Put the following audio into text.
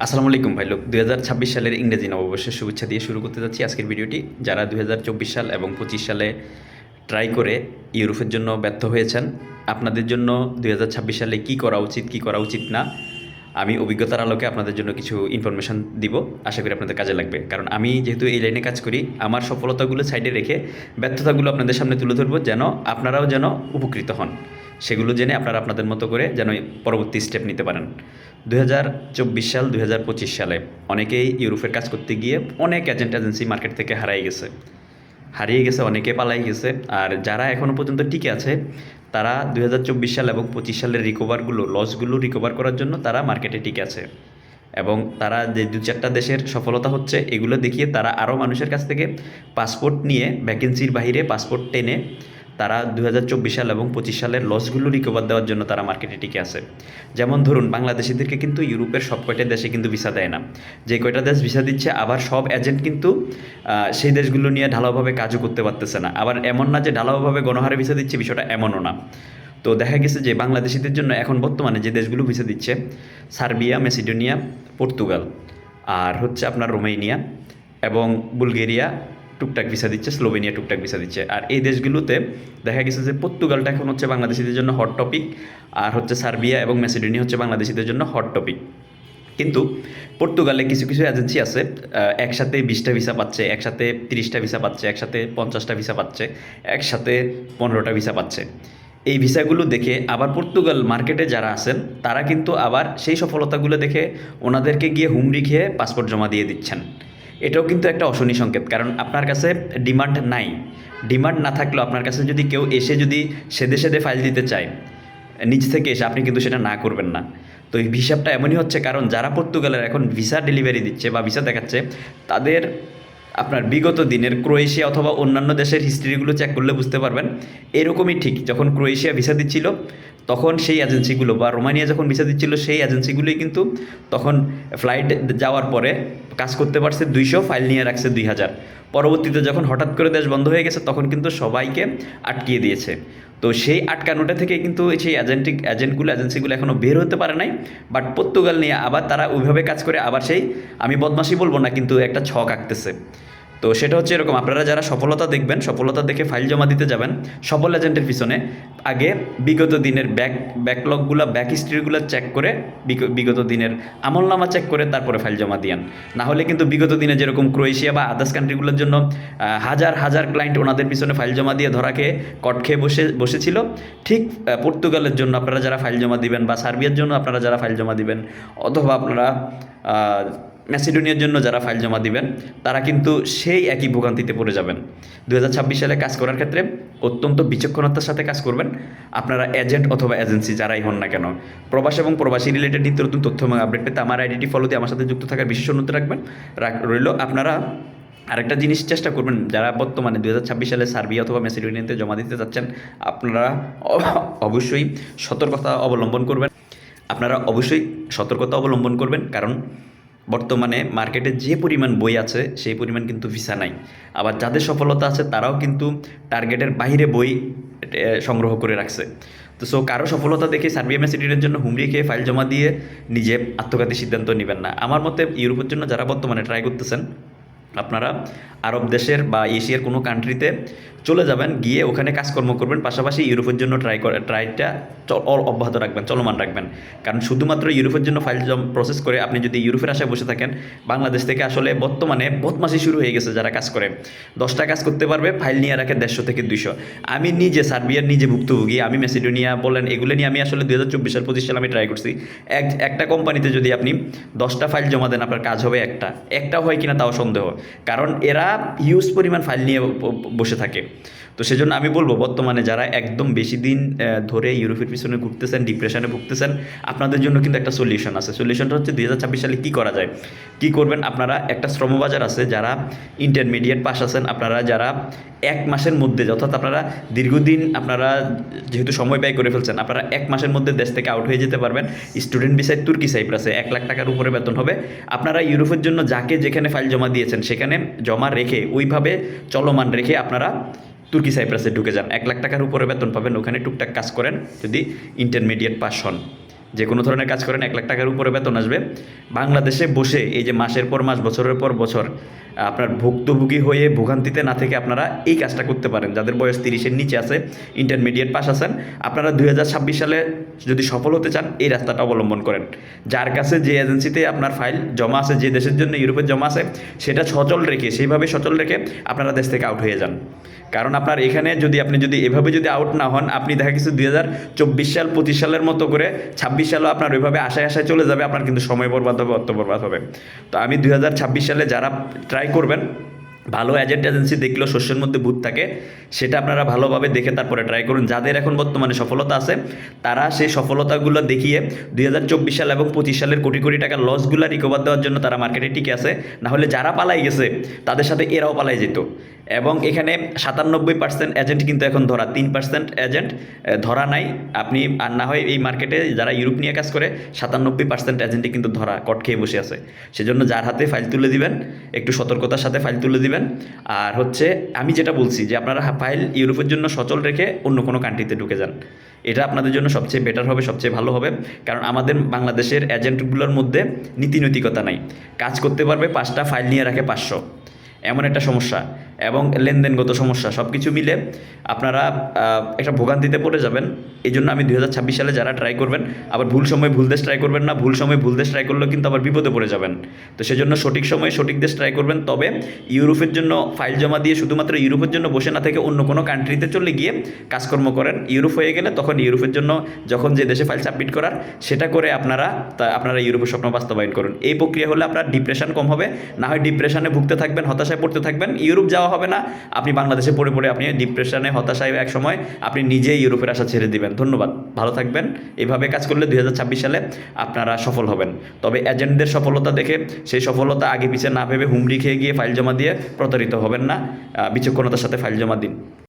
আসসালামু আলাইকুম ভাই লোক 2026 সালের ইংরেজি নববর্ষের শুভেচ্ছা দিয়ে শুরু করতে যাচ্ছি আজকের ভিডিওটি। যারা 2024 সাল এবং 25 সালে ট্রাই করে ইউরোপের জন্য ব্যর্থ হয়েছেন, আপনাদের জন্য 2026 সালে কি করা উচিত কি করা উচিত না, আমি অভিজ্ঞতার আলোকে আপনাদের জন্য কিছু ইনফরমেশন দিব। আশা করি আপনাদের কাজে লাগবে, কারণ আমি যেহেতু এই লাইনে কাজ করি, আমার সফলতাগুলো সাইডে রেখে ব্যর্থতাগুলো আপনাদের সামনে তুলে ধরবো, যেন আপনারাও যেন উপকৃত হন। সেগুলো জেনে আপনারা আপনাদের মতো করে যেন পরবর্তী স্টেপ নিতে পারেন। 2024 সাল 2025 সালে অনেকেই ইউরোপের কাজ করতে গিয়ে অনেক এজেন্সি মার্কেট থেকে হারিয়ে গেছে, অনেকে পালাই গেছে। আর যারা এখনও পর্যন্ত টিকে আছে, তারা 2024 সাল এবং 25 সালের লসগুলো রিকভার করার জন্য তারা মার্কেটে টিকে আছে। এবং তারা যে দু চারটা দেশের সফলতা হচ্ছে, এগুলো দেখিয়ে তারা আরও মানুষের কাছ থেকে পাসপোর্ট নিয়ে ভ্যাকেন্সির বাইরে পাসপোর্ট টেনে তারা 2024 সাল এবং 25 সালের লসগুলো রিকভার দেওয়ার জন্য তারা মার্কেটে টিকে আছে। যেমন ধরুন, বাংলাদেশিদেরকে কিন্তু ইউরোপের সব কয়টা দেশে কিন্তু ভিসা দেয় না। যে কয়টা দেশ ভিসা দিচ্ছে, আবার সব এজেন্ট কিন্তু সেই দেশগুলো নিয়ে ঢালাওভাবে কাজও করতে পারতেছে না। আবার এমন না যে ঢালাওভাবে গণহারে ভিসা দিচ্ছে, বিষয়টা এমনও না। তো দেখা গেছে যে বাংলাদেশিদের জন্য এখন বর্তমানে যে দেশগুলো ভিসা দিচ্ছে, সার্বিয়া, মেসিডোনিয়া, পর্তুগাল, আর হচ্ছে আপনার রোমানিয়া এবং বুলগেরিয়া টুকটাক ভিসা দিচ্ছে, স্লোভেনিয়া টুকটাক ভিসা দিচ্ছে। আর এই দেশগুলোতে দেখা গেছে যে পর্তুগালটা এখন হচ্ছে বাংলাদেশিদের জন্য হট টপিক, আর হচ্ছে সার্বিয়া এবং মেসিডোনিয়া হচ্ছে বাংলাদেশিদের জন্য হট টপিক। কিন্তু পর্তুগালে কিছু কিছু এজেন্সি আছে, একসাথে 20টা ভিসা পাচ্ছে, একসাথে 30টা ভিসা পাচ্ছে, একসাথে 50টা ভিসা পাচ্ছে, একসাথে 15টা ভিসা পাচ্ছে। এই ভিসাগুলো দেখে আবার পর্তুগাল মার্কেটে যারা আছেন, তারা কিন্তু আবার সেই সফলতাগুলো দেখে ওনাদেরকে গিয়ে হুমড়ি খেয়ে পাসপোর্ট জমা দিয়ে দিচ্ছেন। এটাও কিন্তু একটা অশনি সংকেত, কারণ আপনার কাছে ডিমান্ড নাই। ডিমান্ড না থাকলেও আপনার কাছে যদি কেউ এসে যদি সেদে সেদে ফাইল দিতে চায় নিজ থেকে এসে, আপনি কিন্তু সেটা না করবেন না। তো এই হিসাবটা এমনই হচ্ছে, কারণ যারা পর্তুগালের এখন ভিসা ডেলিভারি দিচ্ছে বা ভিসা দেখাচ্ছে, তাদের আপনার বিগত দিনের ক্রোয়েশিয়া অথবা অন্যান্য দেশের হিস্ট্রিগুলো চেক করলে বুঝতে পারবেন এরকমই ঠিক। যখন ক্রোয়েশিয়া ভিসা দিচ্ছিল, তখন সেই এজেন্সিগুলো, বা রোমানিয়া যখন ভিসা দিচ্ছিল, সেই এজেন্সিগুলোই কিন্তু তখন ফ্লাইট যাওয়ার পরে কাজ করতে পারছে 200, ফাইল নিয়ে রাখছে 2000। পরবর্তীতে যখন হঠাৎ করে দেশ বন্ধ হয়ে গেছে, তখন কিন্তু সবাইকে আটকিয়ে দিয়েছে। তো সেই আটকানোটা থেকে কিন্তু সেই এজেন্সিগুলো এখনও বের হতে পারে নাই। বাট পর্তুগাল নিয়ে আবার তারা ওইভাবে কাজ করে, আবার সেই, আমি বদমাশি বলবো না, কিন্তু একটা ছক আঁকতেছে। তো সেটা হচ্ছে এরকম, আপনারা যারা সফলতা দেখবেন, সফলতা দেখে ফাইল জমা দিতে যাবেন, সফল এজেন্টের পিছনে আগে বিগত দিনের ব্যাকলগগুলো, ব্যাক হিস্ট্রিগুলো চেক করে, বিগত দিনের আমলনামা চেক করে তারপরে ফাইল জমা দিয়ান। না হলে কিন্তু বিগত দিনে যেরকম ক্রোয়েশিয়া বা আদার্স কান্ট্রিগুলোর জন্য হাজার হাজার ক্লায়েন্ট ওনাদের পিছনে ফাইল জমা দিয়ে ধরা খেয়ে কট খেয়ে বসেছিল, ঠিক পর্তুগালের জন্য আপনারা যারা ফাইল জমা দিবেন, বা সার্বিয়ার জন্য আপনারা যারা ফাইল জমা দিবেন, অথবা আপনারা ম্যাসিডোনিয়ার জন্য যারা ফাইল জমা দিবেন, তারা কিন্তু সেই একই ভোগান্তিতে পড়ে যাবেন। 2026 সালে কাজ করার ক্ষেত্রে অত্যন্ত বিচক্ষণতার সাথে কাজ করবেন। আপনারা এজেন্ট অথবা এজেন্সি যারাই হন না কেন, প্রবাস এবং প্রবাসী রিলেটেড নিত্য নতুন তথ্য এবং আপডেট পেতে আমার আইডিটি ফলো দিয়ে আমার সাথে যুক্ত থাকার বিশেষ অনুরোধ রইল। আপনারা আরেকটা জিনিস চেষ্টা করবেন, যারা বর্তমানে 2026 সালে সার্বিয়া অথবা ম্যাসিডোনিয়াতে জমা দিতে যাচ্ছেন, আপনারা অবশ্যই সতর্কতা অবলম্বন করবেন, কারণ বর্তমানে মার্কেটে যে পরিমাণ বই আছে, সেই পরিমাণ কিন্তু ভিসা নাই। আবার যাদের সফলতা আছে, তারাও কিন্তু টার্গেটের বাইরে বই সংগ্রহ করে রাখছে। তো কারো সফলতা দেখে সার্বিয়া ম্যাসিডোনিয়ার জন্য হুমড়ি খেয়ে ফাইল জমা দিয়ে নিজে আত্মঘাতী সিদ্ধান্ত নেবেন না। আমার মতে ইউরোপের জন্য যারা বর্তমানে ট্রাই করতেছেন, আপনারা আরব দেশের বা এশিয়ার কোনো কান্ট্রিতে চলে যাবেন, গিয়ে ওখানে কাজকর্ম করবেন, পাশাপাশি ইউরোপের জন্য ট্রাইটা অব্যাহত রাখবেন, চলমান রাখবেন। কারণ শুধুমাত্র ইউরোপের জন্য ফাইল প্রসেস করে আপনি যদি ইউরোপের আশায় বসে থাকেন, বাংলাদেশ থেকে আসলে বর্তমানে বদমাশি শুরু হয়ে গেছে। যারা কাজ করে 10টা কাজ করতে পারবে, ফাইল নিয়ে রাখে 150 থেকে 200। আমি নিজে সার্বিয়ার ভুক্তভোগী, আমি ম্যাসিডোনিয়া বলেন, এগুলো নিয়ে আমি আসলে 2024 সাল 25 সালে আমি ট্রাই করছি। একটা কোম্পানিতে যদি আপনি 10টা ফাইল জমা দেন, আপনার কাজ হবে একটাও হয় কিনা তাও সন্দেহ, কারণ এরা হিউজ পরিমাণ ফাইল নিয়ে বসে থাকে। তো সেজন্য আমি বলবো, বর্তমানে যারা একদম বেশি দিন ধরে ইউরোপের পিছনে ঘুরতেছেন, ডিপ্রেশনে ভুগতেছেন, আপনাদের জন্য কিন্তু একটা সলিউশন আছে। সলিউশনটা হচ্ছে 2026 সালে কী করা যায়, কী করবেন। আপনারা একটা শ্রমবাজার আছে, যারা ইন্টারমিডিয়েট পাস আছেন, আপনারা যারা 1 মাসের মধ্যে, অর্থাৎ আপনারা দীর্ঘদিন, আপনারা যেহেতু সময় ব্যয় করে ফেলছেন, আপনারা 1 মাসের মধ্যে দেশ থেকে আউট হয়ে যেতে পারবেন। স্টুডেন্ট ভিসায় তুর্কি সাইপ্রাসে 1 লাখ টাকার উপরে বেতন হবে। আপনারা ইউরোপের জন্য যাকে যেখানে ফাইল জমা দিয়েছেন, সেখানে জমা রেখে, ওইভাবে চলমান রেখে আপনারা তুর্কি সাইপ্রাসে ঢুকে যান। 1 লাখ টাকার উপরে বেতন পাবেন, ওখানে টুকটাক কাজ করেন যদি ইন্টারমিডিয়েট পাস হন। যে কোনো ধরনের কাজ করেন 1 লাখ টাকার উপরে বেতন আসবে। বাংলাদেশে বসে এই যে মাসের পর মাস বছরের পর বছর আপনার ভুক্তভোগী হয়ে ভোগান্তিতে না থেকে আপনারা এই কাজটা করতে পারেন। যাদের বয়স 30-এর নিচে আছে, ইন্টারমিডিয়েট পাস আছেন, আপনারা 2026 সালে যদি সফল হতে চান এই রাস্তাটা অবলম্বন করেন। যার কাছে যে এজেন্সিতে আপনার ফাইল জমা আছে, যে দেশের জন্য ইউরোপের জমা আছে, সেটা সচল রেখে, সেইভাবে সচল রেখে আপনারা দেশ থেকে আউট হয়ে যান। কারণ আপনার এখানে আপনি যদি এভাবে আউট না হন, আপনি দেখা গেছে 2024 সাল 25 সালের মতো করে 26 সালও আপনার ওইভাবে আশায় আশায় চলে যাবে, আপনার কিন্তু সময় বরবাদ হবে, অর্থ বরবাদ হবে। তো আমি 2026 সালে যারা ট্রাই করবেন, ভালো এজেন্সি দেখলেও শস্যের মধ্যে ভূত থাকে, সেটা আপনারা ভালোভাবে দেখে তারপরে ট্রাই করুন। যাদের এখন বর্তমানে সফলতা আছে তারা সেই সফলতাগুলো দেখিয়ে 2024 সাল এবং 25 সালের কোটি কোটি টাকার লসগুলো রিকভার দেওয়ার জন্য তারা মার্কেটে টিকে আছে। না হলে যারা পালাই গেছে তাদের সাথে এরাও পালাই যেত। এবং এখানে 97% এজেন্ট কিন্তু এখন ধরা, 3% এজেন্ট ধরা নাই। আপনি আর না হয় এই মার্কেটে যারা ইউরোপ নিয়ে কাজ করে 97% এজেন্টই কিন্তু ধরা কট খেয়ে বসে আছে। সেজন্য যার হাতে ফাইল তুলে দিবেন একটু সতর্কতার সাথে ফাইল তুলে দিবেন। আর আমি যেটা বলছি যে আপনারা ফাইল ইউরোপের জন্য সচল রেখে অন্য কোনো কান্ট্রিতে ঢুকে যান, এটা আপনাদের জন্য সবচেয়ে বেটার হবে, সবচেয়ে ভালো হবে। কারণ আমাদের বাংলাদেশের এজেন্টগুলোর মধ্যে নীতিনৈতিকতা নাই। কাজ করতে পারবে 5টা, ফাইল নিয়ে রাখে 500, এমন একটা সমস্যা এবং লেনদেনগত সমস্যা সব কিছু মিলে আপনারা একটা ভোগান্তিতে পড়ে যাবেন। এই জন্য আমি 2026 সালে যারা ট্রাই করবেন, আবার ভুল সময় ভুল দেশ ট্রাই করবেন না। ভুল সময় ভুল দেশ ট্রাই করলেও কিন্তু আবার বিপদে পড়ে যাবেন। তো সেজন্য সঠিক সময়ে সঠিক দেশ ট্রাই করবেন। তবে ইউরোপের জন্য ফাইল জমা দিয়ে শুধুমাত্র ইউরোপের জন্য বসে না থেকে অন্য কোনো কান্ট্রিতে চলে গিয়ে কাজকর্ম করেন। ইউরোপ হয়ে গেলে তখন ইউরোপের জন্য যখন যে দেশে ফাইল সাবমিট করার সেটা করে আপনারা ইউরোপের স্বপ্ন বাস্তবায়ন করুন। এই প্রক্রিয়া হলে আপনার ডিপ্রেশন কম হবে। না হয় ডিপ্রেশনে ভুগতে থাকবেন, হতাশায় পড়তে থাকবেন, ইউরোপ যাওয়া হবে না, আপনি বাংলাদেশে পড়ে পড়ে আপনি ডিপ্রেশনে হতাশায় এক সময় আপনি নিজেই ইউরোপের আশা ছেড়ে দিবেন। ধন্যবাদ, ভালো থাকবেন। এভাবে কাজ করলে 2026 সালে আপনারা সফল হবেন। তবে এজেন্টদের সফলতা দেখে সেই সফলতা আগে পিছিয়ে না ভেবে হুমড়ি খেয়ে গিয়ে ফাইল জমা দিয়ে প্রতারিত হবেন না। বিচক্ষণতার সাথে ফাইল জমা দিন।